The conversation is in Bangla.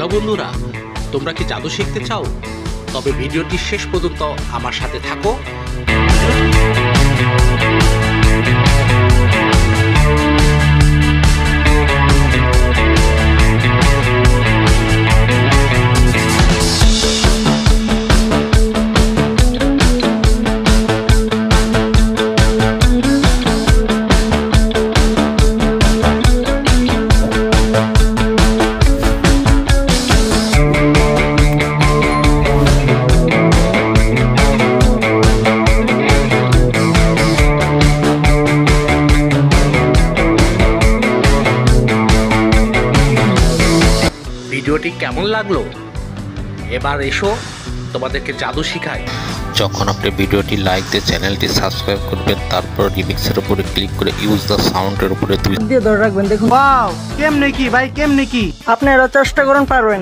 হ্যালো বন্ধুরা, তোমরা কি জাদু শিখতে চাও? তবে ভিডিওটি শেষ পর্যন্ত আমার সাথে থাকো। ভিডিওটি কেমন লাগলো? এবার এসো তোমাদেরকে জাদু শিখাই। যখন আপনি ভিডিওটি লাইক দিয়ে চ্যানেলটি সাবস্ক্রাইব করবেন, তারপর রিমিক্সের উপরে ক্লিক করে ইউজ দ্য সাউন্ডের উপরে দিয়ে ধরে রাখবেন। দেখুন, ওয়াও, কেমনে কি ভাই, কেমনে কি? আপনারা চেষ্টা করুন, পারবেন।